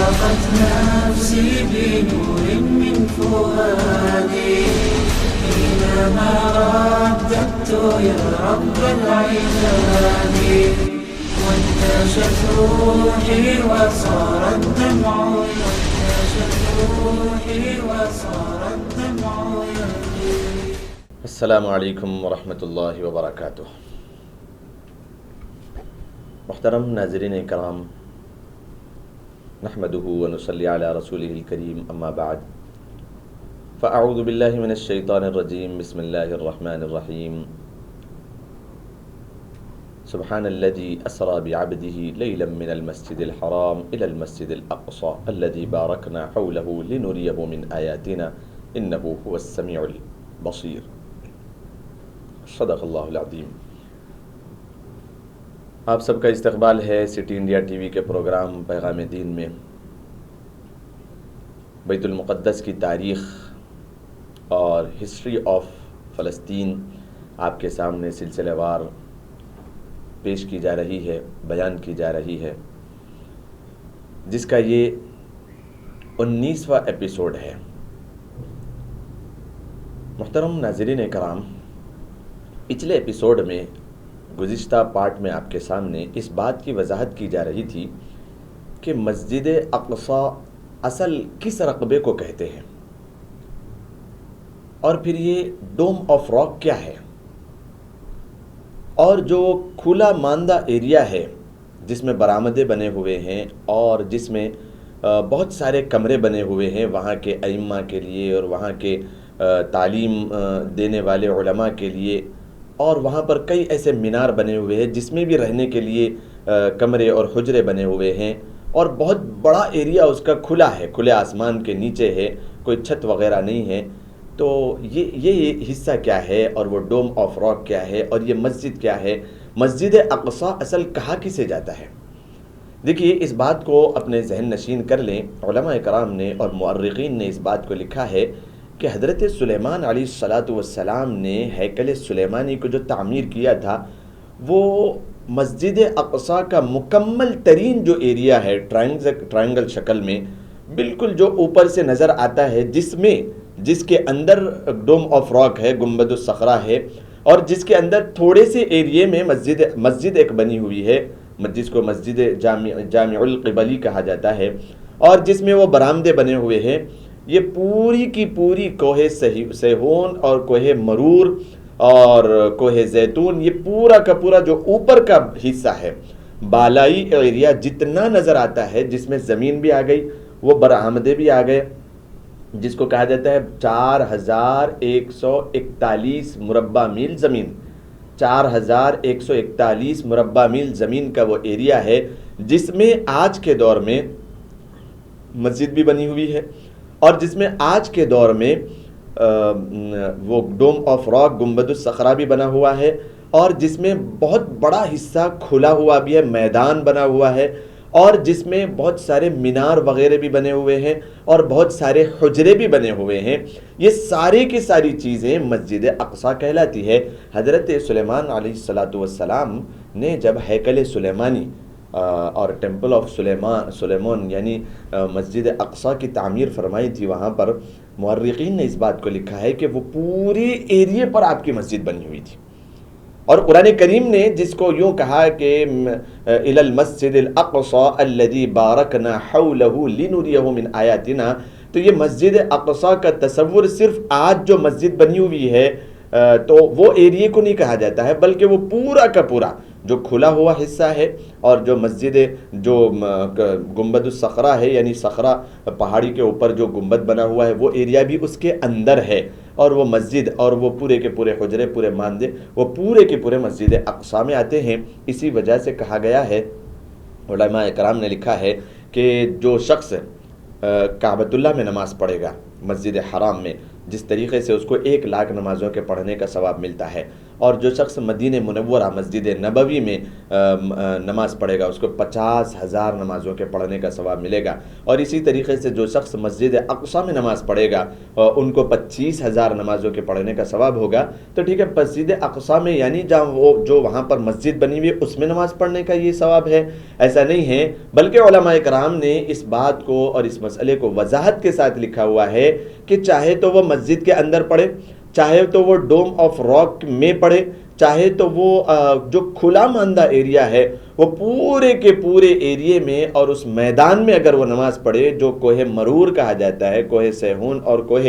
أشرقت نفسي بنور من فؤادي حينما رددت يا رب العباد وانتشت روحي وصار الدمع السلام علیکم ورحمۃ اللہ وبرکاتہ۔ محترم ناظرین کرام، نحمده ونصلی علی رسولہ الکریم، اما بعد فاعوذ باللہ من الشیطان الرجیم، بسم اللہ الرحمن الرحیم۔ سبحان الذي اسرى بعبده ليلا من المسجد الحرام الى المسجد الاقصى الذي باركنا حوله لنريه من آياتنا انه هو السميع البصير۔ صدق اللہ العظیم۔ آپ سب کا استقبال ہے سٹی انڈیا ٹی وی کے پروگرام پیغام دین میں۔ بیت المقدس کی تاریخ اور ہسٹری آف فلسطین آپ کے سامنے سلسلہ وار پیش کی جا رہی ہے، بیان کی جا رہی ہے، جس کا یہ 19واں ایپیسوڈ ہے۔ محترم ناظرین کرام، پچھلے ایپیسوڈ میں، گزشتہ پارٹ میں آپ کے سامنے اس بات کی وضاحت کی جا رہی تھی کہ مسجد اقصی اصل کس رقبے کو کہتے ہیں، اور پھر یہ ڈوم آف راک کیا ہے، اور جو کھلا ماندہ ایریا ہے جس میں برآمدے بنے ہوئے ہیں اور جس میں بہت سارے کمرے بنے ہوئے ہیں وہاں کے ائمہ کے لیے اور وہاں کے تعلیم دینے والے علماء کے لیے، اور وہاں پر کئی ایسے مینار بنے ہوئے ہیں جس میں بھی رہنے کے لیے کمرے اور حجرے بنے ہوئے ہیں، اور بہت بڑا ایریا اس کا کھلا ہے، کھلے آسمان کے نیچے ہے، کوئی چھت وغیرہ نہیں ہے۔ تو یہ حصہ کیا ہے، اور وہ ڈوم آف راک کیا ہے، اور یہ مسجد کیا ہے، مسجد اقصی اصل کہا کسے جاتا ہے؟ دیکھیے، اس بات کو اپنے ذہن نشین کر لیں۔ علماء کرام نے اور مؤرخین نے اس بات کو لکھا ہے کہ حضرت سلیمان علیہ السلام نے ہیکل سلیمانی کو جو تعمیر کیا تھا، وہ مسجد اقصی کا مکمل ترین جو ایریا ہے ٹرائنگل شکل میں، بالکل جو اوپر سے نظر آتا ہے، جس کے اندر ڈوم آف راک ہے، گنبد الصخرہ ہے، اور جس کے اندر تھوڑے سے ایریے میں مسجد ایک بنی ہوئی ہے، جس کو مسجد جامع القبلی کہا جاتا ہے، اور جس میں وہ برآمدے بنے ہوئے ہیں۔ یہ پوری کی پوری کوہ سیہون اور کوہ مرور اور کوہ زیتون، یہ پورا کا پورا جو اوپر کا حصہ ہے، بالائی ایریا جتنا نظر آتا ہے، جس میں زمین بھی آ گئی، وہ برآمدے بھی آ گئے، جس کو کہا جاتا ہے 4141 مربع میل زمین، 4141 مربع میل زمین کا وہ ایریا ہے، جس میں آج کے دور میں مسجد بھی بنی ہوئی ہے، اور جس میں آج کے دور میں وہ ڈوم آف راک گنبد الصخرہ بھی بنا ہوا ہے، اور جس میں بہت بڑا حصہ کھلا ہوا بھی ہے، میدان بنا ہوا ہے، اور جس میں بہت سارے مینار وغیرہ بھی بنے ہوئے ہیں، اور بہت سارے حجرے بھی بنے ہوئے ہیں۔ یہ ساری کی ساری چیزیں مسجد اقصی کہلاتی ہے۔ حضرت سلیمان علیہ السلام نے جب ہیکل سلیمانی اور ٹیمپل آف سلیمان یعنی مسجد اقصی کی تعمیر فرمائی تھی، وہاں پر مؤرخین نے اس بات کو لکھا ہے کہ وہ پوری ایریے پر آپ کی مسجد بنی ہوئی تھی، اور قرآن کریم نے جس کو یوں کہا کہ الی المسجد الاقصی الذی بارکنا حولہ لنریہ من آیاتنا، تو یہ مسجد اقصی کا تصور صرف آج جو مسجد بنی ہوئی ہے تو وہ ایریے کو نہیں کہا جاتا ہے، بلکہ وہ پورا کا پورا جو کھلا ہوا حصہ ہے، اور جو مسجد جو گنبد الصخرہ ہے، یعنی صخرہ پہاڑی کے اوپر جو گنبد بنا ہوا ہے، وہ ایریا بھی اس کے اندر ہے، اور وہ مسجد اور وہ پورے کے پورے حجرے، پورے ماندے، وہ پورے کے پورے مسجد اقصی میں آتے ہیں۔ اسی وجہ سے کہا گیا ہے، علماء کرام نے لکھا ہے کہ جو شخص کعبۃ اللہ میں نماز پڑھے گا، مسجد حرام میں، جس طریقے سے اس کو 1,00,000 نمازوں کے پڑھنے کا ثواب ملتا ہے، اور جو شخص مدینہ منورہ مسجد نبوی میں نماز پڑھے گا اس کو 50,000 نمازوں کے پڑھنے کا ثواب ملے گا، اور اسی طریقے سے جو شخص مسجد اقصیٰ میں نماز پڑھے گا ان کو 25,000 نمازوں کے پڑھنے کا ثواب ہوگا۔ تو ٹھیک ہے، مسجد اقصیٰ میں یعنی جہاں وہ جو وہاں پر مسجد بنی ہوئی ہے اس میں نماز پڑھنے کا یہ ثواب ہے؟ ایسا نہیں ہے، بلکہ علماء کرام نے اس بات کو اور اس مسئلے کو وضاحت کے ساتھ لکھا ہوا ہے کہ چاہے تو وہ مسجد کے اندر پڑھے، چاہے تو وہ ڈوم آف راک میں پڑھے، چاہے تو وہ جو کھلا ماندہ ایریا ہے وہ پورے کے پورے ایریے میں اور اس میدان میں اگر وہ نماز پڑھے جو کوہ مرور کہا جاتا ہے، کوہ سیہون اور کوہ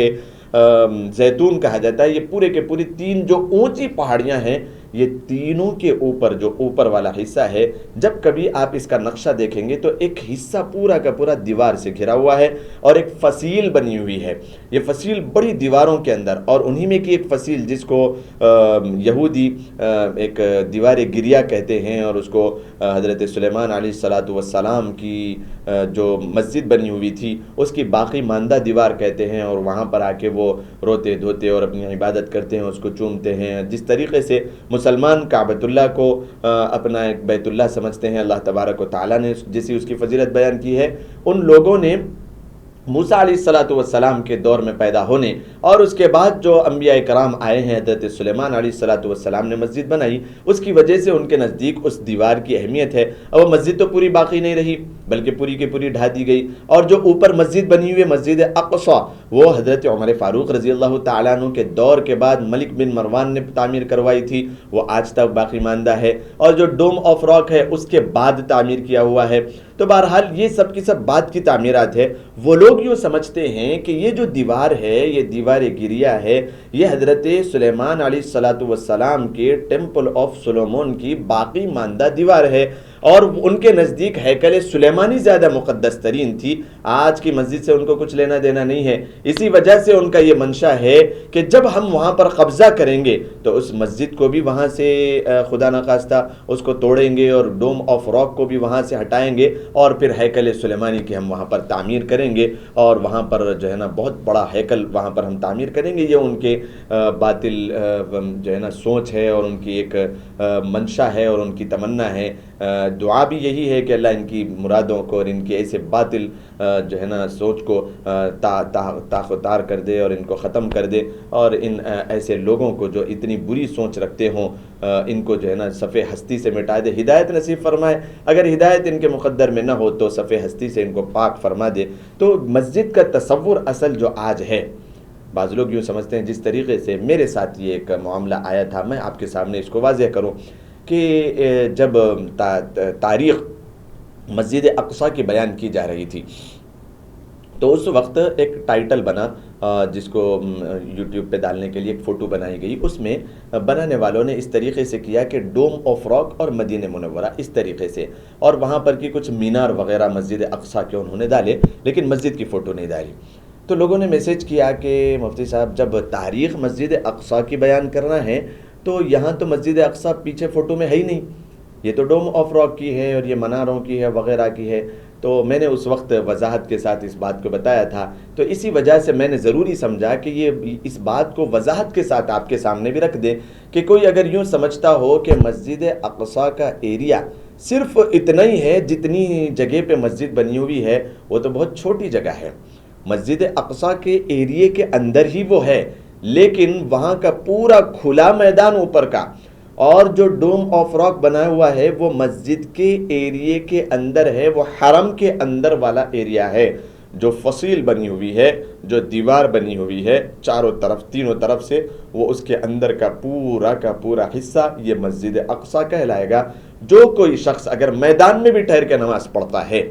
زیتون کہا جاتا ہے، یہ پورے کے پوری 3 جو اونچی پہاڑیاں ہیں، یہ تینوں کے اوپر جو اوپر والا حصہ ہے، جب کبھی آپ اس کا نقشہ دیکھیں گے تو ایک حصہ پورا کا پورا دیوار سے گھرا ہوا ہے اور ایک فصیل بنی ہوئی ہے۔ یہ فصیل بڑی دیواروں کے اندر، اور انہی میں کی ایک فصیل جس کو یہودی ایک دیوار گریہ کہتے ہیں، اور اس کو حضرت سلیمان علیہ السلام کی جو مسجد بنی ہوئی تھی اس کی باقی ماندہ دیوار کہتے ہیں، اور وہاں پر آ کے وہ روتے دھوتے اور اپنی عبادت کرتے ہیں، اس کو چومتے ہیں۔ جس طریقے سے مسلمان کعبۃ اللہ کو اپنا ایک بیت اللہ سمجھتے ہیں، اللہ تبارک و تعالیٰ نے جیسی اس کی فضیلت بیان کی ہے، ان لوگوں نے موسیٰ علیہ السلام کے دور میں پیدا ہونے اور اس کے بعد جو انبیاء کرام آئے ہیں، حضرت سلیمان علیہ السلام نے مسجد بنائی، اس کی وجہ سے ان کے نزدیک اس دیوار کی اہمیت ہے۔ اور وہ مسجد تو پوری باقی نہیں رہی بلکہ پوری کی پوری ڈھا دی گئی، اور جو اوپر مسجد بنی ہوئی ہے مسجد اقصیٰ، وہ حضرت عمر فاروق رضی اللہ تعالیٰ عنہ کے دور کے بعد ملک بن مروان نے تعمیر کروائی تھی، وہ آج تک باقی ماندہ ہے، اور جو ڈوم آف راک ہے اس کے بعد تعمیر کیا ہوا ہے۔ تو بہرحال یہ سب کی سب بعد کی تعمیرات ہے۔ وہ لوگ یوں سمجھتے ہیں کہ یہ جو دیوار ہے، یہ دیوار گریہ ہے، یہ حضرت سلیمان علیہ السلام کے ٹیمپل آف سولومون کی باقی ماندہ دیوار ہے، اور ان کے نزدیک ہیکل سلیمانی زیادہ مقدس ترین تھی۔ آج کی مسجد سے ان کو کچھ لینا دینا نہیں ہے، اسی وجہ سے ان کا یہ منشا ہے کہ جب ہم وہاں پر قبضہ کریں گے تو اس مسجد کو بھی وہاں سے خدا نخواستہ اس کو توڑیں گے، اور ڈوم آف راک کو بھی وہاں سے ہٹائیں گے، اور پھر ہیکل سلیمانی کی ہم وہاں پر تعمیر کریں گے، اور وہاں پر جو ہے نا بہت بڑا ہیکل وہاں پر ہم تعمیر کریں گے۔ یہ ان کے باطل جو ہے نا سوچ ہے، اور ان کی ایک منشا ہے، اور ان کی تمنا ہے۔ دعا بھی یہی ہے کہ اللہ ان کی مرادوں کو اور ان کی ایسے باطل جو ہے نا سوچ کو تاخ و تار کر دے اور ان کو ختم کر دے، اور ان ایسے لوگوں کو جو اتنی بری سوچ رکھتے ہوں ان کو جو ہے نا صفِ ہستی سے مٹا دے، ہدایت نصیب فرمائے۔ اگر ہدایت ان کے مقدر میں نہ ہو تو صفِ ہستی سے ان کو پاک فرما دے۔ تو مسجد کا تصور اصل جو آج ہے، بعض لوگ یوں سمجھتے ہیں، جس طریقے سے میرے ساتھ یہ ایک معاملہ آیا تھا، میں آپ کے سامنے اس کو واضح کروں کہ جب تاریخ مسجد اقصیٰ کی بیان کی جا رہی تھی تو اس وقت ایک ٹائٹل بنا جس کو یوٹیوب پہ ڈالنے کے لیے ایک فوٹو بنائی گئی، اس میں بنانے والوں نے اس طریقے سے کیا کہ ڈوم آف راک اور مدینہ منورہ اس طریقے سے، اور وہاں پر کی کچھ مینار وغیرہ مسجد اقصیٰ کے انہوں نے ڈالے، لیکن مسجد کی فوٹو نہیں ڈالی۔ تو لوگوں نے میسیج کیا کہ مفتی صاحب جب تاریخ مسجد اقصیٰ کی بیان کرنا ہے تو یہاں تو مسجد اقصیٰ پیچھے فوٹو میں ہے ہی نہیں، یہ تو ڈوم آف راک کی ہے اور یہ مناروں کی ہے وغیرہ کی ہے۔ تو میں نے اس وقت وضاحت کے ساتھ اس بات کو بتایا تھا، تو اسی وجہ سے میں نے ضروری سمجھا کہ یہ اس بات کو وضاحت کے ساتھ آپ کے سامنے بھی رکھ دیں کہ کوئی اگر یوں سمجھتا ہو کہ مسجد اقصیٰ کا ایریا صرف اتنا ہی ہے جتنی جگہ پہ مسجد بنی ہوئی ہے، وہ تو بہت چھوٹی جگہ ہے۔ مسجد اقصیٰ کے ایریے کے اندر ہی وہ ہے، لیکن وہاں کا پورا کھلا میدان اوپر کا اور جو ڈوم آف راک بنا ہوا ہے وہ مسجد کے ایریے کے اندر ہے، وہ حرم کے اندر والا ایریا ہے۔ جو فصیل بنی ہوئی ہے، جو دیوار بنی ہوئی ہے چاروں طرف تینوں طرف سے، وہ اس کے اندر کا پورا حصہ یہ مسجد اقصیٰ کہلائے گا۔ جو کوئی شخص اگر میدان میں بھی ٹھہر کے نماز پڑھتا ہے،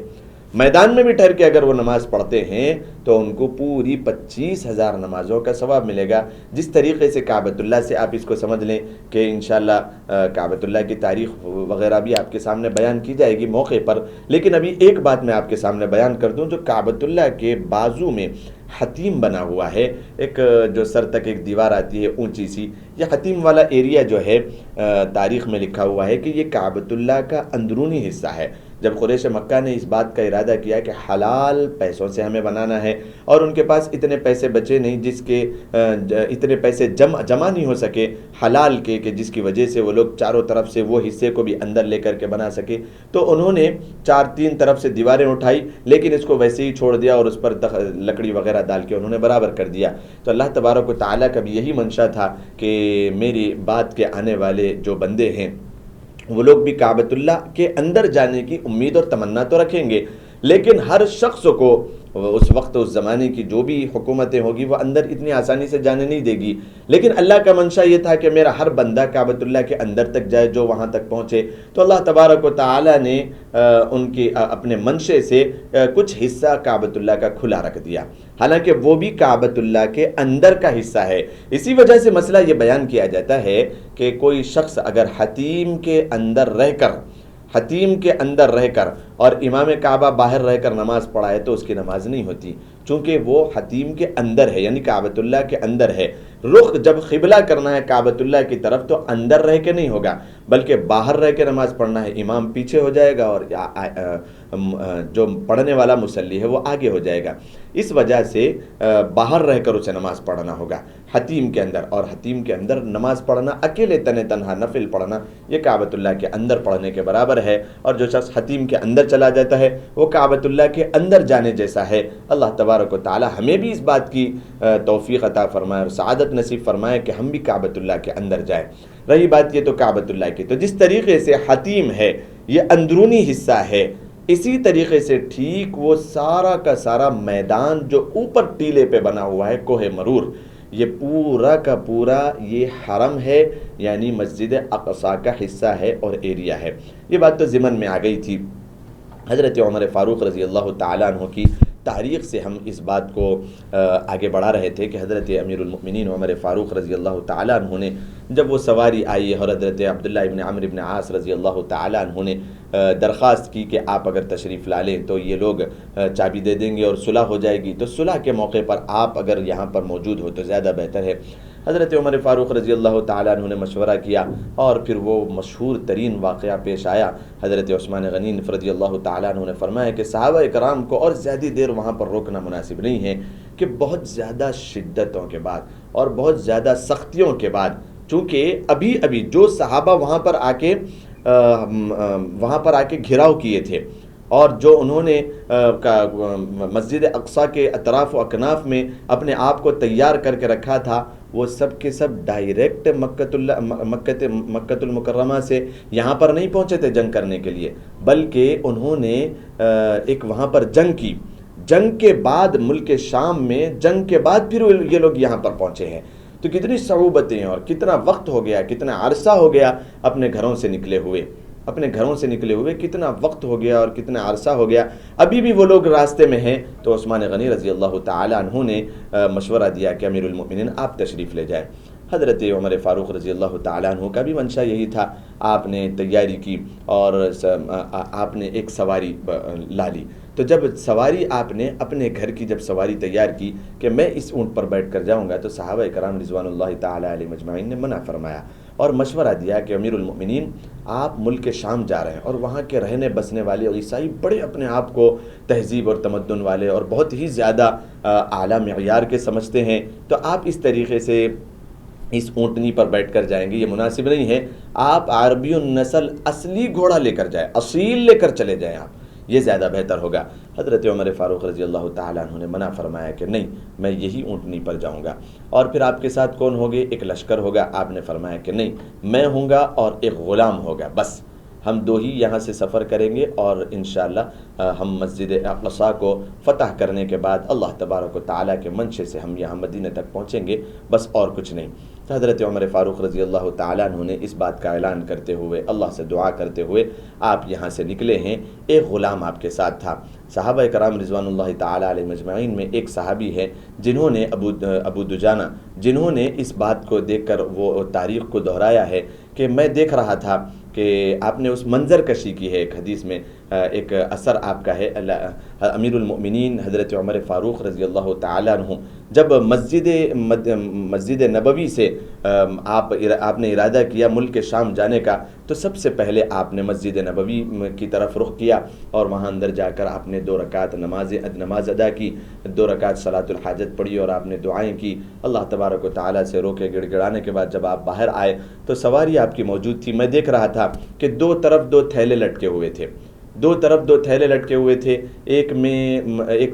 میدان میں بھی ٹھہر کے اگر وہ نماز پڑھتے ہیں تو ان کو پوری 25,000 نمازوں کا ثواب ملے گا۔ جس طریقے سے کعبۃ اللہ سے آپ اس کو سمجھ لیں کہ انشاءاللہ کعبۃ اللہ کی تاریخ وغیرہ بھی آپ کے سامنے بیان کی جائے گی موقع پر، لیکن ابھی ایک بات میں آپ کے سامنے بیان کر دوں، جو کعبۃ اللہ کے بازو میں حتیم بنا ہوا ہے، ایک جو سر تک ایک دیوار آتی ہے اونچی سی، یہ حتیم والا ایریا جو ہے تاریخ میں لکھا ہوا ہے کہ یہ کعبۃ اللہ کا اندرونی حصہ ہے۔ جب قریش مکہ نے اس بات کا ارادہ کیا کہ حلال پیسوں سے ہمیں بنانا ہے اور ان کے پاس اتنے پیسے بچے نہیں جس کے اتنے پیسے جمع نہیں ہو سکے حلال کے کہ جس کی وجہ سے وہ لوگ چاروں طرف سے وہ حصے کو بھی اندر لے کر کے بنا سکے، تو انہوں نے تین طرف سے دیواریں اٹھائی لیکن اس کو ویسے ہی چھوڑ دیا اور اس پر لکڑی وغیرہ ڈال کے انہوں نے برابر کر دیا۔ تو اللہ تبارک و تعالیٰ کا بھی یہی منشا تھا کہ میری بات کے آنے والے جو بندے ہیں وہ لوگ بھی کعبۃ اللہ کے اندر جانے کی امید اور تمنا تو رکھیں گے، لیکن ہر شخص کو اس وقت اس زمانے کی جو بھی حکومتیں ہوگی وہ اندر اتنی آسانی سے جانے نہیں دے گی، لیکن اللہ کا منشا یہ تھا کہ میرا ہر بندہ کعبۃ اللہ کے اندر تک جائے جو وہاں تک پہنچے۔ تو اللہ تبارک و تعالیٰ نے ان کی اپنے منشے سے کچھ حصہ کعبۃ اللہ کا کھلا رکھ دیا، حالانکہ وہ بھی کعبۃ اللہ کے اندر کا حصہ ہے۔ اسی وجہ سے مسئلہ یہ بیان کیا جاتا ہے کہ کوئی شخص اگر حتیم کے اندر رہ کر اور امام کعبہ باہر رہ کر نماز پڑھائے تو اس کی نماز نہیں ہوتی، چونکہ وہ حتیم کے اندر ہے، یعنی کعبۃ اللہ کے اندر ہے۔ رخ جب قبلہ کرنا ہے کعبۃ اللہ کی طرف تو اندر رہ کے نہیں ہوگا بلکہ باہر رہ کے نماز پڑھنا ہے، امام پیچھے ہو جائے گا اور جو پڑھنے والا مصلی ہے وہ آگے ہو جائے گا۔ اس وجہ سے باہر رہ کر اسے نماز پڑھنا ہوگا حتیم کے اندر، اور حتیم کے اندر نماز پڑھنا اکیلے تنہا نفل پڑھنا یہ کعبۃ اللہ کے اندر پڑھنے کے برابر ہے، اور جو شخص حتیم کے اندر چلا جاتا ہے وہ کعبۃ اللہ کے اندر جانے جیسا ہے۔ اللہ تبارک و تعالی ہمیں بھی اس بات کی توفیق عطا فرمائے اور سعادت نصیب فرمائے کہ ہم بھی کعبۃ اللہ کے اندر جائیں۔ رہی بات یہ تو کعبۃ اللہ کی، تو جس طریقے سے حتیم ہے یہ اندرونی حصہ ہے، اسی طریقے سے ٹھیک وہ سارا کا سارا میدان جو اوپر ٹیلے پہ بنا ہوا ہے کوہ مرور، یہ پورا کا پورا یہ حرم ہے، یعنی مسجد اقصی کا حصہ ہے اور ایریا ہے۔ یہ بات تو ضمن میں آ گئی تھی۔ حضرت عمر فاروق رضی اللہ تعالیٰ عنہ کی تاریخ سے ہم اس بات کو آگے بڑھا رہے تھے کہ حضرت امیر المؤمنین عمر فاروق رضی اللہ تعالیٰ عنہ نے جب وہ سواری آئی اور حضرت عبداللہ ابن عمرو ابن عاص رضی اللہ تعالیٰ عنہ نے درخواست کی کہ آپ اگر تشریف لا لیں تو یہ لوگ چابی دے دیں گے اور صلح ہو جائے گی، تو صلح کے موقع پر آپ اگر یہاں پر موجود ہو تو زیادہ بہتر ہے۔ حضرت عمر فاروق رضی اللہ تعالیٰ عنہ نے مشورہ کیا اور پھر وہ مشہور ترین واقعہ پیش آیا۔ حضرت عثمان غنی رضی اللہ تعالیٰ عنہ نے فرمایا کہ صحابہ کرام کو اور زیادہ دیر وہاں پر روکنا مناسب نہیں ہے کہ بہت زیادہ شدتوں کے بعد اور بہت زیادہ سختیوں کے بعد، چونکہ ابھی جو صحابہ وہاں پر آ کے گھراؤ کیے تھے اور جو انہوں نے مسجد اقصی کے اطراف و اکناف میں اپنے آپ کو تیار کر کے رکھا تھا، وہ سب کے سب ڈائریکٹ مکہ المکرمہ سے یہاں پر نہیں پہنچے تھے جنگ کرنے کے لیے، بلکہ انہوں نے ایک وہاں پر جنگ کی، جنگ کے بعد ملک شام میں جنگ کے بعد پھر یہ لوگ یہاں پر پہنچے ہیں۔ تو کتنی صعوبتیں اور کتنا وقت ہو گیا، کتنا عرصہ ہو گیا اپنے گھروں سے نکلے ہوئے کتنا وقت ہو گیا اور کتنا عرصہ ہو گیا، ابھی بھی وہ لوگ راستے میں ہیں۔ تو عثمان غنی رضی اللہ تعالیٰ عنہ نے مشورہ دیا کہ امیر المؤمنین آپ تشریف لے جائیں۔ حضرت عمر فاروق رضی اللہ تعالیٰ عنہ کا بھی منشا یہی تھا، آپ نے تیاری کی اور آپ نے ایک سواری لا لی۔ تو جب سواری آپ نے اپنے گھر کی جب سواری تیار کی کہ میں اس اونٹ پر بیٹھ کر جاؤں گا، تو صحابہ کرام رضوان اللہ تعالیٰ علیہ مجمعین نے منع فرمایا اور مشورہ دیا کہ امیر المؤمنین آپ ملک شام جا رہے ہیں اور وہاں کے رہنے بسنے والے عیسائی بڑے اپنے آپ کو تہذیب اور تمدن والے اور بہت ہی زیادہ اعلیٰ معیار کے سمجھتے ہیں، تو آپ اس طریقے سے اس اونٹنی پر بیٹھ کر جائیں گے یہ مناسب نہیں ہے، آپ عربی النسل اصلی گھوڑا لے کر جائیں، اصیل لے کر چلے جائیں، آپ یہ زیادہ بہتر ہوگا۔ حضرت عمر فاروق رضی اللہ تعالیٰ عنہ نے منع فرمایا کہ نہیں، میں یہی اونٹنی پر جاؤں گا۔ اور پھر آپ کے ساتھ کون ہوگے؟ ایک لشکر ہوگا۔ آپ نے فرمایا کہ نہیں، میں ہوں گا اور ایک غلام ہوگا، بس ہم دو ہی یہاں سے سفر کریں گے اور انشاءاللہ ہم مسجد اقصی کو فتح کرنے کے بعد اللہ تبارک و تعالیٰ کے منشے سے ہم یہاں مدینہ تک پہنچیں گے، بس اور کچھ نہیں۔ تو حضرت عمر فاروق رضی اللہ تعالیٰ عنہ نے اس بات کا اعلان کرتے ہوئے اللہ سے دعا کرتے ہوئے آپ یہاں سے نکلے ہیں، ایک غلام آپ کے ساتھ تھا۔ صحابہ کرام رضوان اللہ تعالیٰ علیہ مجمعین میں ایک صحابی ہے جنہوں نے ابو دجانہ، جنہوں نے اس بات کو دیکھ کر وہ تاریخ کو دہرایا ہے کہ میں دیکھ رہا تھا کہ آپ نے اس منظر کشی کی ہے ایک حدیث میں ایک اثر آپ کا ہے. امیر المؤمنین حضرت عمر فاروق رضی اللہ تعالیٰ عنہ جب مسجد نبوی سے آپ نے ارادہ کیا ملک شام جانے کا، تو سب سے پہلے آپ نے مسجد نبوی کی طرف رخ کیا اور وہاں اندر جا کر آپ نے 2 رکعت نماز ادا کی، 2 رکعت صلاۃ الحاجت پڑھی اور آپ نے دعائیں کی. اللہ تبارک و تعالیٰ سے رو کے گڑ گڑانے کے بعد جب آپ باہر آئے تو سواری آپ کی موجود تھی. میں دیکھ رہا تھا کہ 2 طرف 2 تھیلے لٹکے ہوئے تھے، 2 طرف 2 تھیلے لٹکے ہوئے تھے. ایک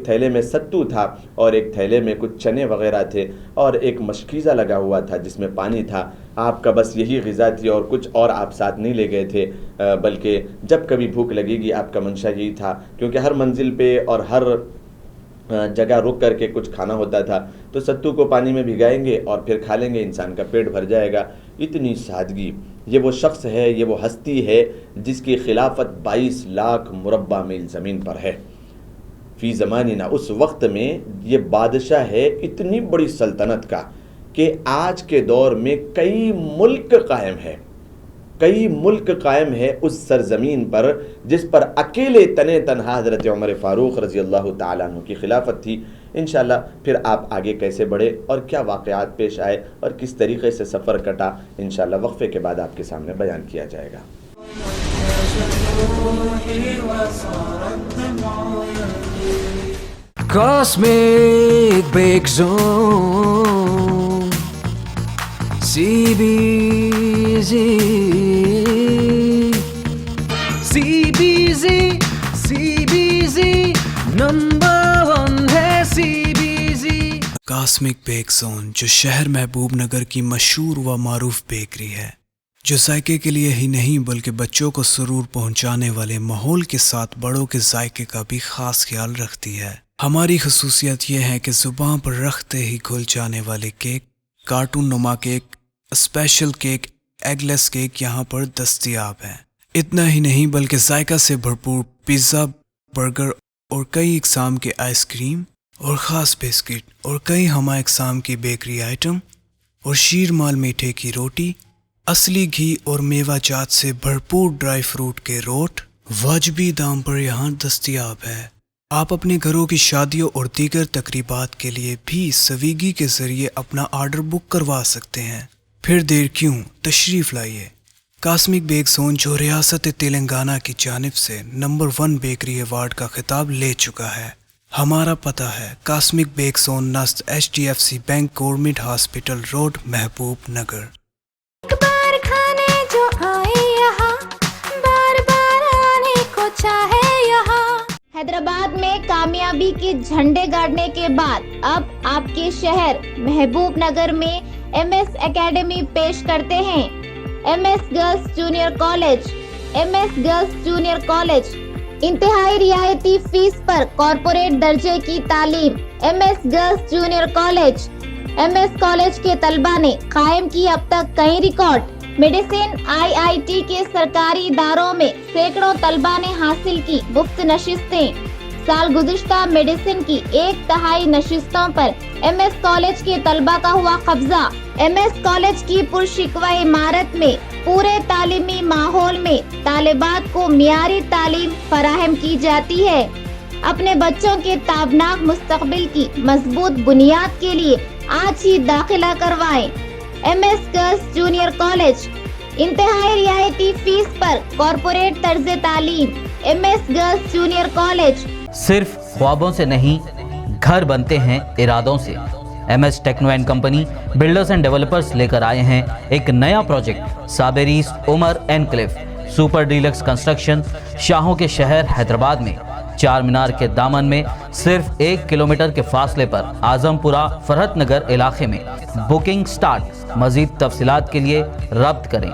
تھیلے میں ستو تھا اور ایک تھیلے میں کچھ چنے وغیرہ تھے اور ایک مشکیزہ لگا ہوا تھا جس میں پانی تھا. آپ کا بس یہی غذا تھی اور کچھ اور آپ ساتھ نہیں لے گئے تھے، بلکہ جب کبھی بھوک لگے گی آپ کا منشا یہی تھا، کیونکہ ہر منزل پہ اور ہر جگہ رک کر کے کچھ کھانا ہوتا تھا تو ستو کو پانی میں بھگائیں گے اور پھر کھا لیں گے، انسان کا پیٹ بھر جائے گا. اتنی سادگی. یہ وہ شخص ہے، یہ وہ ہستی ہے جس کی خلافت 22 لاکھ مربع میل زمین پر ہے. فی زماننا، اس وقت میں یہ بادشاہ ہے اتنی بڑی سلطنت کا کہ آج کے دور میں کئی ملک قائم ہے اس سرزمین پر جس پر اکیلے تنہا حضرت عمر فاروق رضی اللہ تعالیٰ عنہ کی خلافت تھی. انشاءاللہ پھر آپ آگے کیسے بڑھے اور کیا واقعات پیش آئے اور کس طریقے سے سفر کٹا، انشاءاللہ وقفے کے بعد آپ کے سامنے بیان کیا جائے گا. Cosmic Break Zone CBZ number 1 ہے CBZ. کاسمک بیک زون جو شہر محبوب نگر کی مشہور و معروف بیکری ہے، جو ذائقے کے لیے ہی نہیں بلکہ بچوں کو سرور پہنچانے والے ماحول کے ساتھ بڑوں کے ذائقے کا بھی خاص خیال رکھتی ہے. ہماری خصوصیت یہ ہے کہ زبان پر رکھتے ہی گھل جانے والے کیک، کارٹون نما کیک، اسپیشل کیک، ایگ لیس کیک یہاں پر دستیاب ہیں. اتنا ہی نہیں بلکہ ذائقہ سے بھرپور پیزا، برگر اور کئی اقسام کے آئس کریم اور خاص بسکٹ اور کئی ہمہ اقسام کی بیکری آئٹم اور شیر مال میٹھے کی روٹی، اصلی گھی اور میوہ جات سے بھرپور ڈرائی فروٹ کے روٹ واجبی دام پر یہاں دستیاب ہے. آپ اپنے گھروں کی شادیوں اور دیگر تقریبات کے لیے بھی سویگی کے ذریعے اپنا آرڈر بک کروا سکتے ہیں. پھر دیر کیوں، تشریف لائیے. کاسمک بیک زون جو ریاست تلنگانہ کی جانب سے نمبر 1 بیکری ایوارڈ کا خطاب لے چکا ہے. ہمارا پتہ ہے کاسمک بیک زون نزد HDFC bank government hospital road Mahabubnagar. بار کھانے جو آئے یہاں، بار بار آنے کو چاہے یہاں. حیدرآباد میں کامیابی کے جھنڈے گاڑنے کے بعد اب آپ کے شہر محبوب نگر میں MS اکیڈمی پیش کرتے ہیں. MS girls junior college. MS girls junior college انتہائی رعایتی فیس پر کارپوریٹ درجے کی تعلیم. MS girls junior college. MS college کے طلباء نے قائم کی اب تک کئی ریکارڈ. میڈیسن IIT کے سرکاری اداروں میں سینکڑوں طلباء نے حاصل کی مفت نشستیں. سال گزشتہ میڈیسن کی 1/3 نشستوں پر MS کالج کے طلباء کا ہوا قبضہ. MS کالج کی پرشکوہ عمارت میں پورے تعلیمی ماحول میں طالبات کو معیاری تعلیم فراہم کی جاتی ہے. اپنے بچوں کے تابناک مستقبل کی مضبوط بنیاد کے لیے آج ہی داخلہ کروائیں. MS گرلز جونیئر کالج انتہائی رعایتی فیس پر کارپوریٹ طرز تعلیم. MS گرلز جونیئر کالج صرف خوابوں سے نہیں، گھر بنتے ہیں ارادوں سے. MS techno and company builders and developers لے کر آئے ہیں ایک نیا پروجیکٹ صابریز Umar enclave super deluxe construction. شاہوں کے شہر حیدرآباد میں چار مینار کے دامن میں صرف 1 کلومیٹر کے فاصلے پر اعظم پورہ فرحت نگر علاقے میں. Booking start. مزید تفصیلات کے لیے رابطہ کریں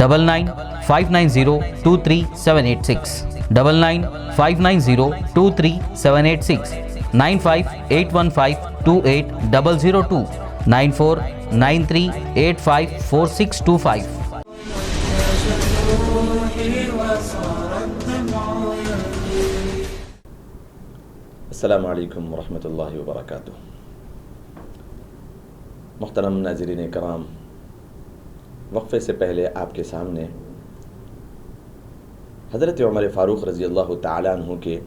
9959023786 9959023786 9581528002 9493854625. السلام علیکم ورحمۃ اللہ وبرکاتہ. محترم ناظرین کرام، وقفے سے پہلے آپ کے سامنے حضرت عمر فاروق رضی اللہ تعالیٰ عنہ کے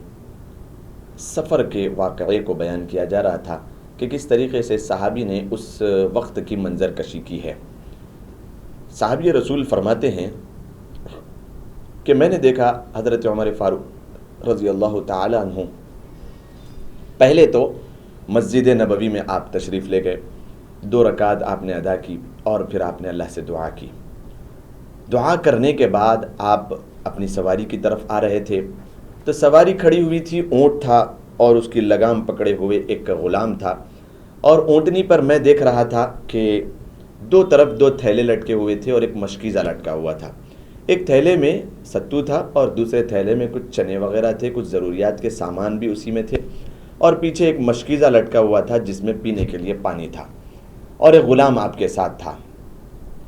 سفر کے واقعے کو بیان کیا جا رہا تھا کہ کس طریقے سے صحابی نے اس وقت کی منظر کشی کی ہے۔ صحابی رسول فرماتے ہیں کہ میں نے دیکھا حضرت عمر فاروق رضی اللہ تعالیٰ عنہ پہلے تو مسجد نبوی میں آپ تشریف لے گئے، 2 رکعت آپ نے ادا کی اور پھر آپ نے اللہ سے دعا کی۔ دعا کرنے کے بعد آپ اپنی سواری کی طرف آ رہے تھے تو سواری کھڑی ہوئی تھی، اونٹ تھا اور اس کی لگام پکڑے ہوئے ایک غلام تھا، اور اونٹنی پر میں دیکھ رہا تھا کہ 2 طرف 2 تھیلے لٹکے ہوئے تھے اور ایک مشکیزہ لٹکا ہوا تھا۔ ایک تھیلے میں ستو تھا اور دوسرے تھیلے میں کچھ چنے وغیرہ تھے، کچھ ضروریات کے سامان بھی اسی میں تھے، اور پیچھے ایک مشکیزہ لٹکا ہوا تھا جس میں پینے کے لیے پانی تھا، اور ایک غلام آپ کے ساتھ تھا۔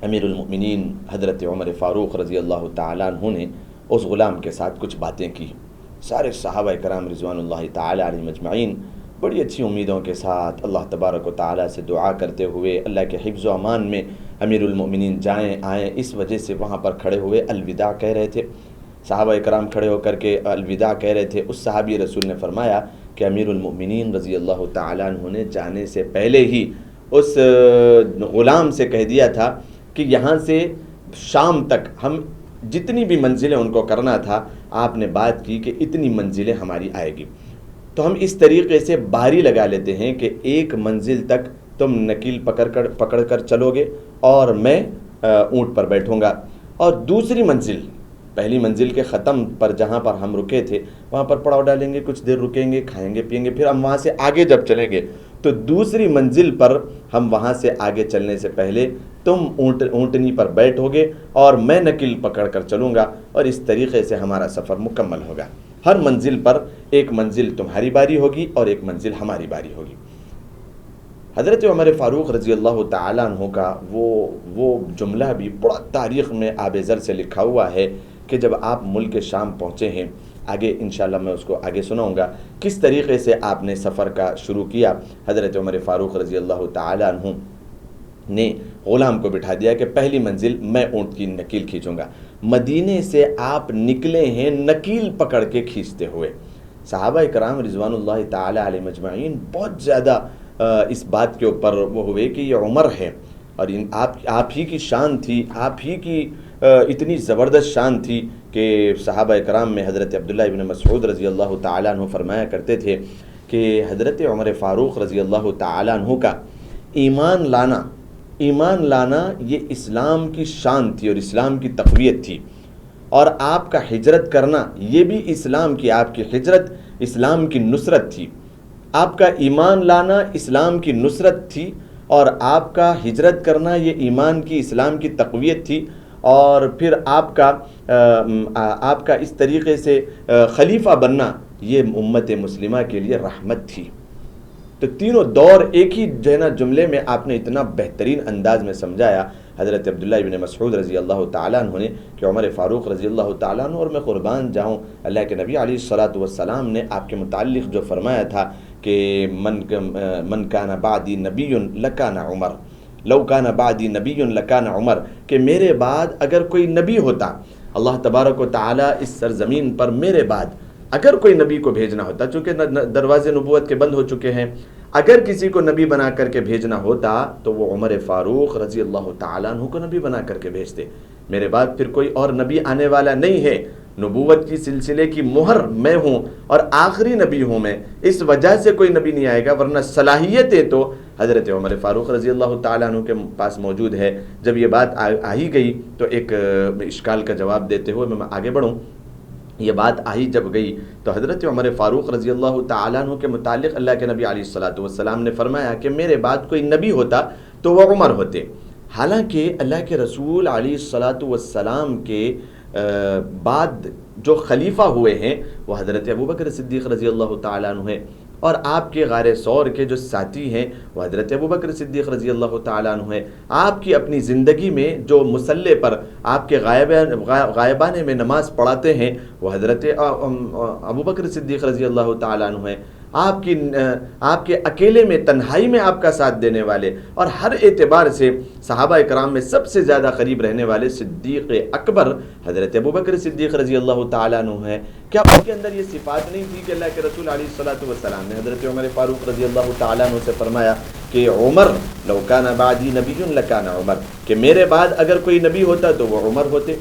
امیر المؤمنین حضرت عمر فاروق رضی اللہ تعالیٰ عنہ نے اس غلام کے ساتھ کچھ باتیں کی۔ سارے صحابہ کرام رضوان اللہ تعالیٰ علیہم اجمعین بڑی اچھی امیدوں کے ساتھ اللہ تبارک و تعالیٰ سے دعا کرتے ہوئے اللہ کے حفظ و امان میں امیر المؤمنین جائیں آئیں، اس وجہ سے وہاں پر کھڑے ہوئے الوداع کہہ رہے تھے۔ صحابہ کرام کھڑے ہو کر کے الوداع کہہ رہے تھے۔ اس صحابی رسول نے فرمایا کہ امیر المؤمنین رضی اللہ تعالیٰ عنہ نے جانے سے پہلے ہی اس غلام سے کہہ دیا تھا کہ یہاں سے شام تک ہم جتنی بھی منزلیں ان کو کرنا تھا، آپ نے بات کی کہ اتنی منزلیں ہماری آئے گی، تو ہم اس طریقے سے باہری لگا لیتے ہیں کہ ایک منزل تک تم نکیل پکڑ کر چلو گے اور میں اونٹ پر بیٹھوں گا، اور دوسری منزل پہلی منزل کے ختم پر جہاں پر ہم رکے تھے وہاں پر پڑاؤ ڈالیں گے، کچھ دیر رکیں گے، کھائیں گے پئیں گے، پھر ہم وہاں سے آگے جب چلیں گے تو دوسری منزل پر ہم وہاں سے آگے چلنے سے پہلے تم اونٹنی پر بیٹھو گے اور میں نکیل پکڑ کر چلوں گا، اور اس طریقے سے ہمارا سفر مکمل ہوگا۔ ہر منزل پر ایک منزل تمہاری باری ہوگی اور ایک منزل ہماری باری ہوگی۔ حضرت عمر فاروق رضی اللہ تعالیٰ عنہ کا وہ جملہ بھی بڑا تاریخ میں آب زر سے لکھا ہوا ہے کہ جب آپ ملک شام پہنچے ہیں، آگے انشاءاللہ میں اس کو آگے سناؤں گا کس طریقے سے آپ نے سفر کا شروع کیا۔ حضرت عمر فاروق رضی اللہ تعالیٰ عنہ نے غلام کو بٹھا دیا کہ پہلی منزل میں اونٹ کی نکیل کھینچوں گا۔ مدینے سے آپ نکلے ہیں نکیل پکڑ کے کھینچتے ہوئے۔ صحابہ کرام رضوان اللہ تعالیٰ علیہ مجمعین بہت زیادہ اس بات کے اوپر وہ ہوئے کہ یہ عمر ہے، اور آپ ہی کی شان تھی، آپ ہی کی اتنی زبردست شان تھی کہ صحابہ کرام میں حضرت عبداللہ ابن مسعود رضی اللہ تعالیٰ عنہ فرمایا کرتے تھے کہ حضرت عمر فاروق رضی اللہ تعالیٰ عنہ کا ایمان لانا یہ اسلام کی شان تھی اور اسلام کی تقویت تھی، اور آپ کا ہجرت کرنا یہ بھی اسلام کی، آپ کی ہجرت اسلام کی نصرت تھی۔ آپ کا ایمان لانا اسلام کی نصرت تھی، اور آپ کا ہجرت کرنا یہ ایمان کی اسلام کی تقویت تھی، اور پھر آپ کا اس طریقے سے خلیفہ بننا یہ امت مسلمہ کے لیے رحمت تھی۔ تو تینوں دور ایک ہی جملے میں آپ نے اتنا بہترین انداز میں سمجھایا حضرت عبداللہ ابن مسعود رضی اللہ تعالیٰ عنہ نے کہ عمر فاروق رضی اللہ تعالیٰ عنہ، اور میں قربان جاؤں اللہ کے نبی علیہ الصلاۃ والسلام نے آپ کے متعلق جو فرمایا تھا کہ من کان بعدی نبی لکان عمر، لو کان بعدی نبی لکان عمر، کہ میرے بعد اگر کوئی نبی ہوتا، اللہ تبارک و تعالیٰ اس سرزمین پر میرے بعد اگر کوئی نبی کو بھیجنا ہوتا، چونکہ دروازے نبوت کے بند ہو چکے ہیں، اگر کسی کو نبی بنا کر کے بھیجنا ہوتا تو وہ عمر فاروق رضی اللہ تعالیٰ عنہ کو نبی بنا کر کے بھیجتے۔ میرے بعد پھر کوئی اور نبی آنے والا نہیں ہے، نبوت کی سلسلے کی مہر میں ہوں اور آخری نبی ہوں میں، اس وجہ سے کوئی نبی نہیں آئے گا، ورنہ صلاحیتیں تو حضرت عمر فاروق رضی اللہ تعالیٰ عنہ کے پاس موجود ہے۔ جب یہ بات آ ہی گئی تو ایک اشکال کا جواب دیتے ہوئے میں آگے بڑھوں۔ یہ بات آئی جب گئی تو حضرت عمر فاروق رضی اللہ تعالیٰ عنہ کے متعلق اللہ کے نبی علیہ الصلاۃ والسلام نے فرمایا کہ میرے بعد کوئی نبی ہوتا تو وہ عمر ہوتے۔ حالانکہ اللہ کے رسول علیہ الصلاۃ والسلام کے بعد جو خلیفہ ہوئے ہیں وہ حضرت ابوبکر صدیق رضی اللہ تعالیٰ عنہ ہے، اور آپ کے غار ثور کے جو ساتھی ہیں وہ حضرت ابوبکر صدیق رضی اللہ تعالیٰ عنہ ہے۔ آپ کی اپنی زندگی میں جو مصلی پر آپ کے غائبانے میں نماز پڑھاتے ہیں وہ حضرت ابوبکر صدیق رضی اللہ تعالیٰ عنہ ہے۔ آپ کے اکیلے میں تنہائی میں آپ کا ساتھ دینے والے اور ہر اعتبار سے صحابہ کرام میں سب سے زیادہ قریب رہنے والے صدیق اکبر حضرت ابوبکر صدیق رضی اللہ تعالیٰ عنہ ہیں. کیا ان کے اندر یہ صفات نہیں تھی کہ اللہ کے رسول علیہ الصلوۃ والسلام نے حضرت عمر فاروق رضی اللہ تعالیٰ عنہ سے فرمایا کہ عمر لو کان بعدی نبی لکان عمر، کہ میرے بعد اگر کوئی نبی ہوتا تو وہ عمر ہوتے،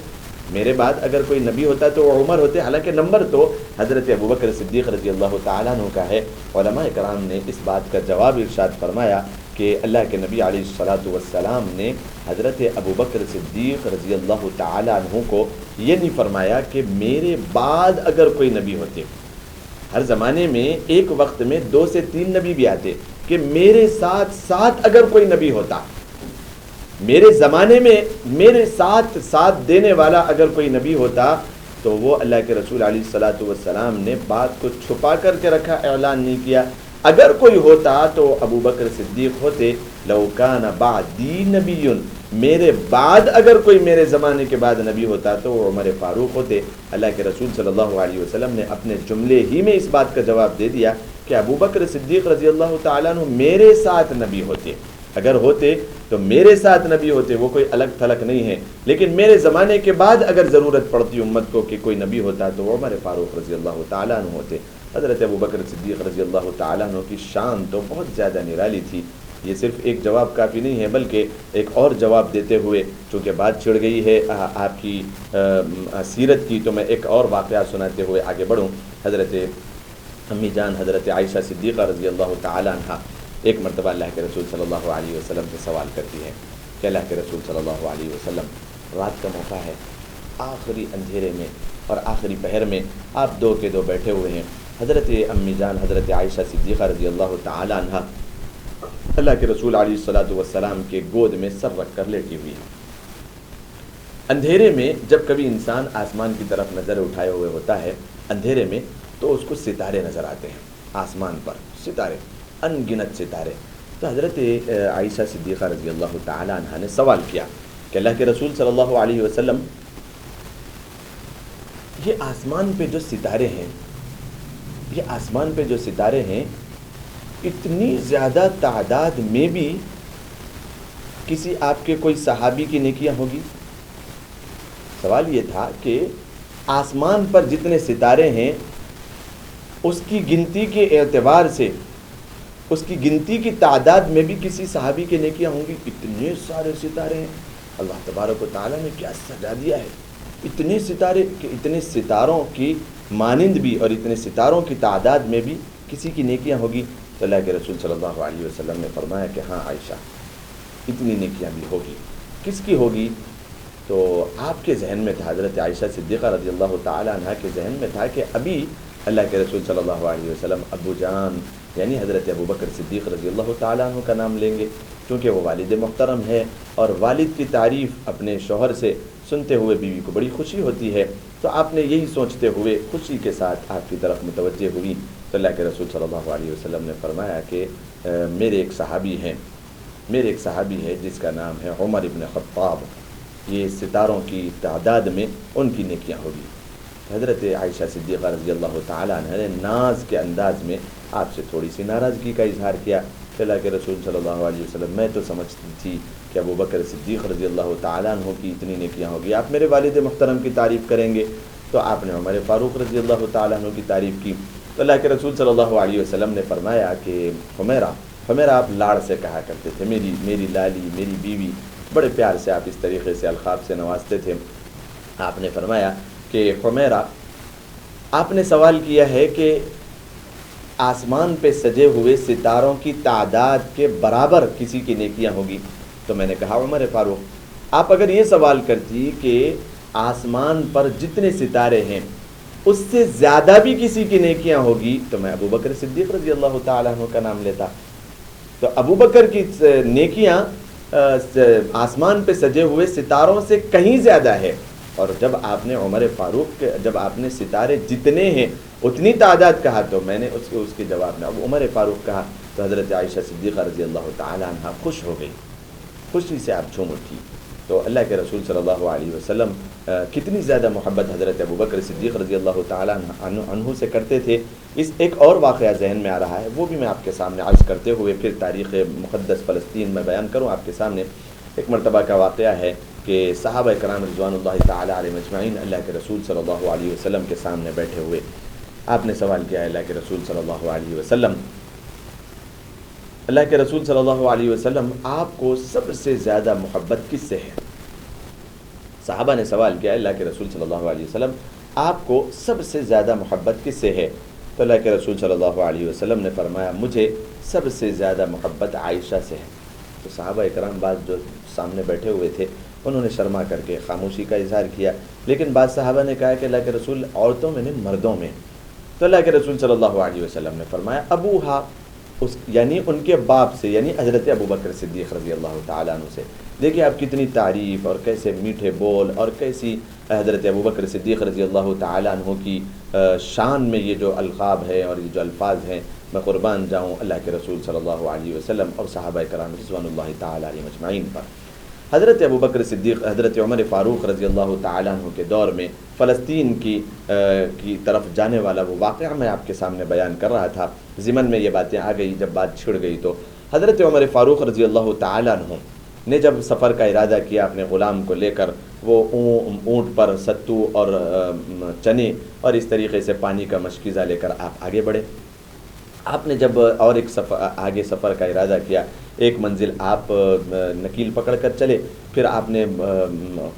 میرے بعد اگر کوئی نبی ہوتا تو وہ عمر ہوتے. حالانکہ نمبر تو حضرت ابوبکر صدیق رضی اللہ تعالیٰ عنہ کا ہے. علماء کرام نے اس بات کا جواب ارشاد فرمایا کہ اللہ کے نبی علیہ الصلوۃ والسلام نے حضرت ابوبکر صدیق رضی اللہ تعالیٰ عنہ کو یہ نہیں فرمایا کہ میرے بعد اگر کوئی نبی ہوتے. ہر زمانے میں ایک وقت میں 2 سے 3 نبی بھی آتے، کہ میرے ساتھ اگر کوئی نبی ہوتا، میرے زمانے میں میرے ساتھ دینے والا اگر کوئی نبی ہوتا تو وہ اللہ کے رسول علیہ الصلوۃ والسلام نے بات کو چھپا کر کے رکھا، اعلان نہیں کیا. اگر کوئی ہوتا تو ابو بکر صدیق ہوتے. لو کان بعدی نبی، میرے بعد اگر کوئی میرے زمانے کے بعد نبی ہوتا تو وہ عمر فاروق ہوتے. اللہ کے رسول صلی اللہ علیہ وسلم نے اپنے جملے ہی میں اس بات کا جواب دے دیا کہ ابو بکر صدیق رضی اللہ تعالیٰ عنہ میرے ساتھ نبی ہوتے. اگر ہوتے تو میرے ساتھ نبی ہوتے، وہ کوئی الگ تھلگ نہیں ہے. لیکن میرے زمانے کے بعد اگر ضرورت پڑتی امت کو کہ کوئی نبی ہوتا تو وہ عمر فاروق رضی اللہ تعالیٰ عنہ ہوتے. حضرت ابو بکر صدیق رضی اللہ تعالیٰ عنہ کی شان تو بہت زیادہ نرالی تھی. یہ صرف ایک جواب کافی نہیں ہے، بلکہ ایک اور جواب دیتے ہوئے، چونکہ بات چھڑ گئی ہے آپ کی سیرت کی، تو میں ایک اور واقعہ سناتے ہوئے آگے بڑھوں. حضرت امی جان حضرت عائشہ صدیقہ رضی اللہ تعالیٰ عنہ ایک مرتبہ اللہ کے رسول صلی اللہ علیہ وسلم سے سوال کرتی ہے کہ اللہ کے رسول صلی اللہ علیہ وسلم، رات کا موقع ہے، آخری اندھیرے میں اور آخری پہر میں آپ 2 کے 2 بیٹھے ہوئے ہیں. حضرت امی جان حضرت عائشہ صدیقہ رضی اللہ تعالیٰ عنہ اللہ کے رسول علیہ الصلوۃ والسلام کے گود میں سر رکھ کر لیٹی ہوئی. اندھیرے میں جب کبھی انسان آسمان کی طرف نظر اٹھائے ہوئے ہوتا ہے اندھیرے میں، تو اس کو ستارے نظر آتے ہیں، آسمان پر ستارے، ان گنت ستارے. تو حضرت عائشہ صدیقہ رضی اللہ تعالیٰ عنہ نے سوال کیا کہ اللہ کے رسول صلی اللہ علیہ وسلم، یہ آسمان پہ جو ستارے ہیں، یہ آسمان پہ جو ستارے ہیں، اتنی زیادہ تعداد میں بھی کسی آپ کے کوئی صحابی کی نیکیاں ہوگی؟ سوال یہ تھا کہ آسمان پر جتنے ستارے ہیں اس کی گنتی کے اعتبار سے، اس کی گنتی کی تعداد میں بھی کسی صحابی کی نیکیاں ہوں گی؟ اتنے سارے ستارے ہیں، اللہ تبارک و تعالیٰ نے کیا سجا دیا ہے. اتنے ستارے کہ اتنے ستاروں کی مانند بھی اور اتنے ستاروں کی تعداد میں بھی کسی کی نیکیاں ہوگی؟ تو اللہ کے رسول صلی اللہ علیہ وسلم نے فرمایا کہ ہاں عائشہ، اتنی نیکیاں بھی ہوگی. کس کی ہوگی؟ تو آپ کے ذہن میں تھا، حضرت عائشہ صدیقہ رضی اللہ تعالیٰ عنہ کے ذہن میں تھا کہ ابھی اللہ کے رسول صلی اللہ علیہ وسلم ابو جان یعنی حضرت ابو بکر صدیق رضی اللہ تعالیٰ عنہ کا نام لیں گے، کیونکہ وہ والد محترم ہے اور والد کی تعریف اپنے شوہر سے سنتے ہوئے بیوی کو بڑی خوشی ہوتی ہے. تو آپ نے یہی سوچتے ہوئے خوشی کے ساتھ آپ کی طرف متوجہ ہوئی. تو اللہ کے رسول صلی اللہ علیہ وسلم نے فرمایا کہ میرے ایک صحابی ہے جس کا نام ہے عمر ابن خطاب، یہ ستاروں کی تعداد میں ان کی نیکیاں ہوگی. حضرت عائشہ صدیقہ رضی اللہ تعالیٰ عنہ نے ناز کے انداز میں آپ سے تھوڑی سی ناراضگی کا اظہار کیا کہ اللہ کے رسول صلی اللہ علیہ وسلم، میں تو سمجھتی تھی کہ ابو بکر صدیق رضی اللہ تعالیٰ عنہ کی اتنی نیکیاں ہوگی، آپ میرے والد محترم کی تعریف کریں گے. تو آپ نے عمر فاروق رضی اللہ تعالیٰ عنہ کی تعریف کی. تو اللہ کے رسول صلی اللہ علیہ وسلم نے فرمایا کہ حمیرہ آپ لاڑ سے کہا کرتے تھے، میری لالی، میری بیوی، بڑے پیار سے آپ اس طریقے سے القاب سے نوازتے تھے. آپ نے فرمایا کہ حمیرہ، آپ نے سوال کیا ہے کہ آسمان پہ سجے ہوئے ستاروں کی تعداد کے برابر کسی کی نیکیاں ہوگی؟ تو میں نے کہا عمر فاروق، آپ اگر یہ سوال کرتی کہ آسمان پر جتنے ستارے ہیں اس سے زیادہ بھی کسی کی نیکیاں ہوگی تو میں ابو بکر صدیق رضی اللہ تعالیٰ عنہ کا نام لیتا. تو ابو بکر کی نیکیاں آسمان پہ سجے ہوئے ستاروں سے کہیں زیادہ ہے. اور جب آپ نے عمر فاروق جب آپ نے ستارے جتنے ہیں اتنی تعداد کہا تو میں نے اس کے جواب میں اب عمر فاروق کہا. تو حضرت عائشہ صدیقہ رضی اللہ تعالیٰ عنہ خوش ہو گئی، خوشی سے آپ جھوم اٹھی. تو اللہ کے رسول صلی اللہ علیہ وسلم کتنی زیادہ محبت حضرت ابوبکر صدیق رضی اللہ تعالیٰ عنہ سے کرتے تھے. اس ایک اور واقعہ ذہن میں آ رہا ہے, وہ بھی میں آپ کے سامنے عرض کرتے ہوئے پھر تاریخ مقدس فلسطین میں بیان کروں آپ کے سامنے. ایک مرتبہ کا واقعہ ہے کہ صحابہ کرام رضوان اللہ تعالیٰ علیہ مجمعین اللہ کے رسول صلی اللہ علیہ وسلم کے سامنے بیٹھے ہوئے. آپ نے سوال کیا ہے اللہ کے رسول صلی اللہ علیہ وسلم, اللہ کے رسول صلی اللہ علیہ وسلم آپ کو سب سے زیادہ محبت کس سے ہے؟ صحابہ نے سوال کیا اللہ کے رسول صلی اللہ علیہ وسلم آپ کو سب سے زیادہ محبت کس سے ہے؟ تو اللہ کے رسول صلی اللہ علیہ وسلم نے فرمایا مجھے سب سے زیادہ محبت عائشہ سے ہے. تو صحابہ اکرام بعض جو سامنے بیٹھے ہوئے تھے انہوں نے شرما کر کے خاموشی کا اظہار کیا, لیکن بعض صحابہ نے کہا کہ اللہ کے رسول عورتوں میں نہیں مردوں میں. تو اللہ کے رسول صلی اللہ علیہ وسلم نے فرمایا ابوہا, یعنی ان کے باپ سے, یعنی حضرت ابوبکر صدیق رضی اللہ تعالیٰ عنہ سے. دیکھیں آپ کتنی تعریف اور کیسے میٹھے بول اور کیسی حضرت ابوبکر صدیق رضی اللہ تعالیٰ عنہ کی شان میں یہ جو القاب ہے اور یہ جو الفاظ ہیں, میں قربان جاؤں اللہ کے رسول صلی اللہ علیہ وسلم اور صحابہ کرام رضوان اللہ تعالیٰ علیہ مجمعین پر. حضرت ابوبکر صدیق حضرت عمر فاروق رضی اللہ تعالیٰ عنہ کے دور میں فلسطین کی طرف جانے والا وہ واقعہ میں آپ کے سامنے بیان کر رہا تھا. ضمن میں یہ باتیں آ گئی, جب بات چھڑ گئی تو حضرت عمر فاروق رضی اللہ تعالیٰ عنہ نے جب سفر کا ارادہ کیا اپنے غلام کو لے کر, وہ اونٹ پر ستو اور چنے اور اس طریقے سے پانی کا مشکیزہ لے کر آپ آگے بڑھے. آپ نے جب اور ایک آگے سفر کا ارادہ کیا, ایک منزل آپ نکیل پکڑ کر چلے, پھر آپ نے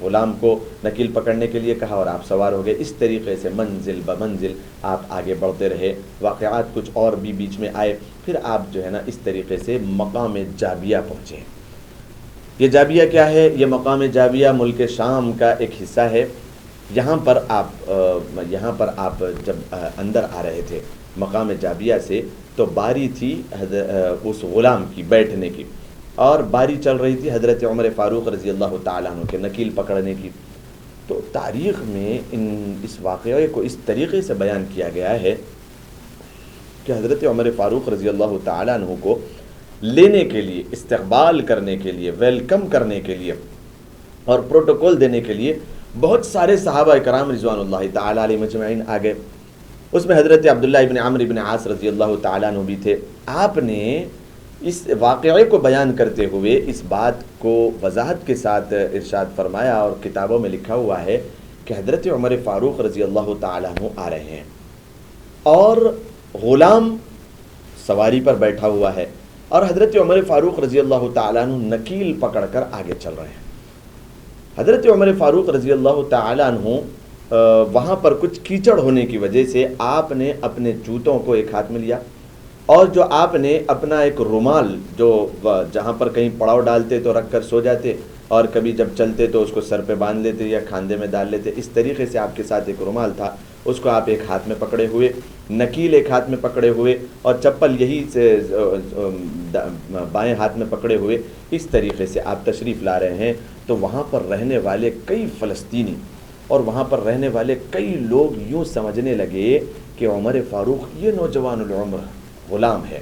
غلام کو نکیل پکڑنے کے لیے کہا اور آپ سوار ہو گئے. اس طریقے سے منزل بمنزل آپ آگے بڑھتے رہے. واقعات کچھ اور بھی بیچ میں آئے, پھر آپ جو ہے نا اس طریقے سے مقام جابیہ پہنچے. یہ جابیہ کیا ہے؟ یہ مقام جابیہ ملک شام کا ایک حصہ ہے. یہاں پر آپ جب اندر آ رہے تھے مقام جابیہ سے, تو باری تھی اس غلام کی بیٹھنے کی, اور باری چل رہی تھی حضرت عمر فاروق رضی اللہ تعالیٰ عنہ کے نکیل پکڑنے کی. تو تاریخ میں اس واقعے کو اس طریقے سے بیان کیا گیا ہے کہ حضرت عمر فاروق رضی اللہ تعالیٰ عنہ کو لینے کے لیے, استقبال کرنے کے لیے, ویلکم کرنے کے لیے اور پروٹوکول دینے کے لیے بہت سارے صحابہ کرام رضوان اللہ تعالیٰ علیہ مجمعین آ گئے. اس میں حضرت عبداللہ ابن عمرو ابن عاص رضی اللہ تعالیٰ عنہ بھی تھے. آپ نے اس واقعے کو بیان کرتے ہوئے اس بات کو وضاحت کے ساتھ ارشاد فرمایا, اور کتابوں میں لکھا ہوا ہے کہ حضرت عمر فاروق رضی اللہ تعالیٰ عنہ آ رہے ہیں اور غلام سواری پر بیٹھا ہوا ہے, اور حضرت عمر فاروق رضی اللہ تعالیٰ عنہ نکیل پکڑ کر آگے چل رہے ہیں. حضرت عمر فاروق رضی اللہ تعالیٰ عنہ وہاں پر کچھ کیچڑ ہونے کی وجہ سے آپ نے اپنے جوتوں کو ایک ہاتھ میں لیا, اور جو آپ نے اپنا ایک رومال جو جہاں پر کہیں پڑاؤ ڈالتے تو رکھ کر سو جاتے, اور کبھی جب چلتے تو اس کو سر پہ باندھ لیتے یا کھاندے میں ڈال لیتے, اس طریقے سے آپ کے ساتھ ایک رومال تھا, اس کو آپ ایک ہاتھ میں پکڑے ہوئے, نکیل ایک ہاتھ میں پکڑے ہوئے, اور چپل یہی سے بائیں ہاتھ میں پکڑے ہوئے, اس طریقے سے آپ تشریف لا رہے ہیں. تو وہاں پر رہنے والے کئی فلسطینی اور وہاں پر رہنے والے کئی لوگ یوں سمجھنے لگے کہ عمر فاروق یہ نوجوان العمر غلام ہے.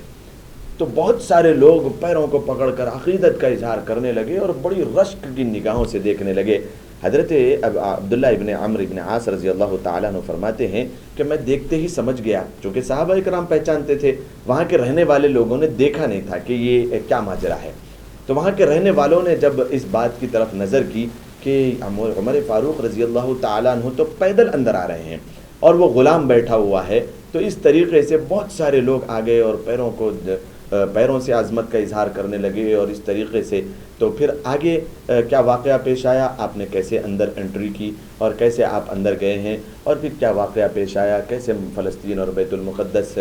تو بہت سارے لوگ پیروں کو پکڑ کر عقیدت کا اظہار کرنے لگے اور بڑی رشک کی نگاہوں سے دیکھنے لگے. حضرت عبداللہ ابن عمرو ابن عاص رضی اللہ تعالیٰ عنہ فرماتے ہیں کہ میں دیکھتے ہی سمجھ گیا, چونکہ صحابہ اکرام پہچانتے تھے, وہاں کے رہنے والے لوگوں نے دیکھا نہیں تھا کہ یہ کیا ماجرا ہے. تو وہاں کے رہنے والوں نے جب اس بات کی طرف نظر کی کہ عمر فاروق رضی اللہ تعالیٰ عنہ تو پیدل اندر آ رہے ہیں اور وہ غلام بیٹھا ہوا ہے, تو اس طریقے سے بہت سارے لوگ آ گئے اور پیروں سے عظمت کا اظہار کرنے لگے. اور اس طریقے سے تو پھر آگے کیا واقعہ پیش آیا, آپ نے کیسے اندر انٹری کی اور کیسے آپ اندر گئے ہیں, اور پھر کیا واقعہ پیش آیا, کیسے فلسطین اور بیت المقدس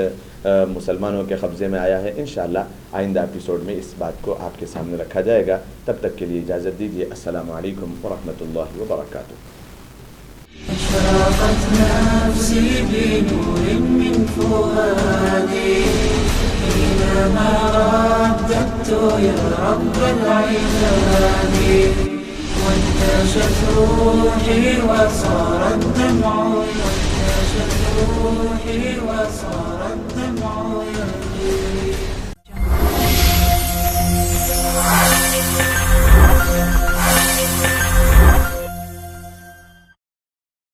مسلمانوں کے قبضے میں آیا ہے. انشاءاللہ آئندہ ایپیسوڈ میں اس بات کو آپ کے سامنے رکھا جائے گا. تب تک کے لیے اجازت دیجیے. السلام علیکم ورحمۃ اللہ وبرکاتہ. أشرقت نفسي بنور من فؤادي حينما رددت يا رب العباد وانتشت روحي وصار الدمع يجري